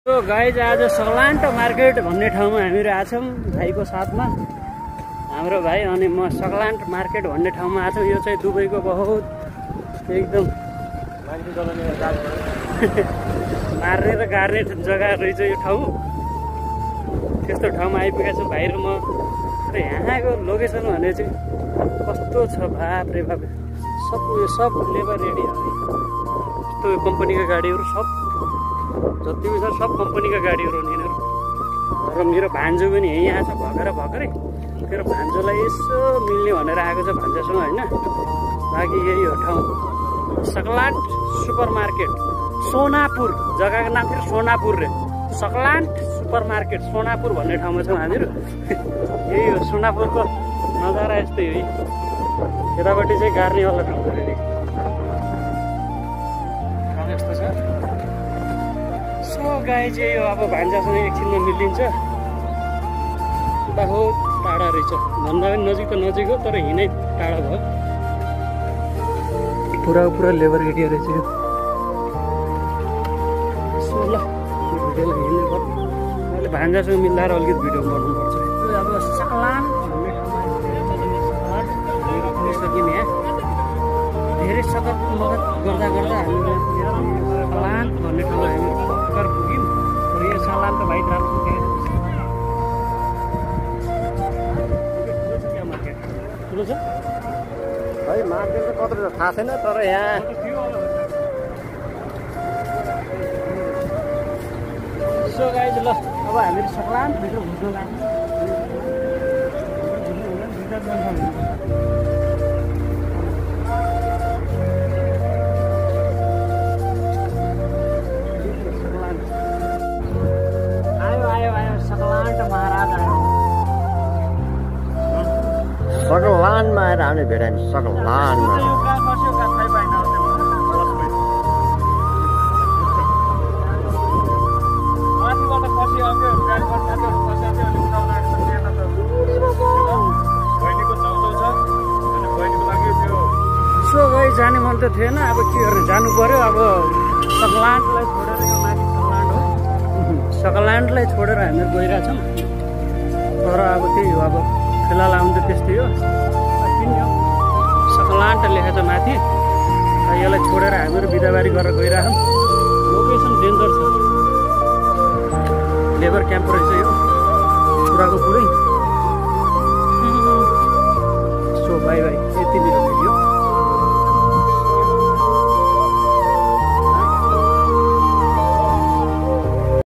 तो गाइज आज सकलान्ट मार्केट भन्ने ठाउँमा हामीहरू आछौँ भाइको साथमा। हाम्रो भाइ अनि म सकलान्ट मार्केट भन्ने ठाउँमा आछौँ। यो चाहिँ दुबईको बहुत एकदम मार्ने र गार्ने जग्गा रहेछ यो ठाउँ। त्यस्तो ठाउँमा आइपुगेको छु भाइ र म। र यहाँको लोकेसन भने चाहिँ कस्तो छ बाप रे बाप। सब लेबर रेडी हो। यस्तो कम्पनीका गाडीहरू सब जति पनि छ सब कम्पनीका गाडीहरू हो यिनीहरू। र मेरो भान्जो पनि यहीँ आएको छ भर्खरै। मेरो भान्जोलाई यसो मिल्ने भनेर आएको छ भान्जासँग होइन। बाँकी यही हो ठाउँ सकलान्ट सुपर मार्केट सोनापुर। जग्गाको नाम थियो सोनापुर रे। सकलान्ट सुपर मार्केट सोनापुर भन्ने ठाउँमा छौँ हामीहरू। यही हो सोनापुरको नजारा यस्तै हो। यतापट्टि चाहिँ गार्नेवाला ठाउँ छ। यस्तो छ। सो गाइज यही हो। अब भान्जासँग एकछिनमा मिलिन्छ। बहुत टाढा रहेछ भन्दा पनि नजिक त नजिक हो तर हिँडै टाढा भयो। पुरा लेबर एरिया रहेछ यो। सो ल भिडियोलाई हिँड्नु पर्छ। मैले भान्जासँग मिलाएर अलिकति भिडियो बनाउनुपर्छ। अब सकलान्ट भन्ने ठाउँमा पुगिसक्यौँ। यहाँ धेरै सकत मगत गर्दा हामीहरू सकलान्ट भन्ने ठाउँमा हामी भर्खर पुग्यौँ। र यो सकलान्ट त भाइ राम्रो थियो। ठुलो छ भाइ मार्केट त कत्रो छ थाहा छैन तर यहाँ सो गाइज ल अब हामीहरू सकलान्ट भित्र घुस्न लाग्छौँ। सकलानमा आएर हामीले भेटायौँ। सकलानमा सो गई जाने मन त थिएन। अब के गर्नु जानु पर्यो। अब सकलान्टलाई छोडेर यो माथि सकलान्ट हो। सकलान्टलाई छोडेर हामीहरू गइरहेछौँ। तर अब त्यही हो। अब फिलहाल आउनु त त्यस्तै हो। किन्यो सकलान्ट लेखेको छ माथि। यसलाई छोडेर हामीहरू बिदाबारी गरेर गइरहेछौँ। लोकेसन डेन्जर छ। लेबर क्याम्प रहेछ यो पुराको पुरै। So by by.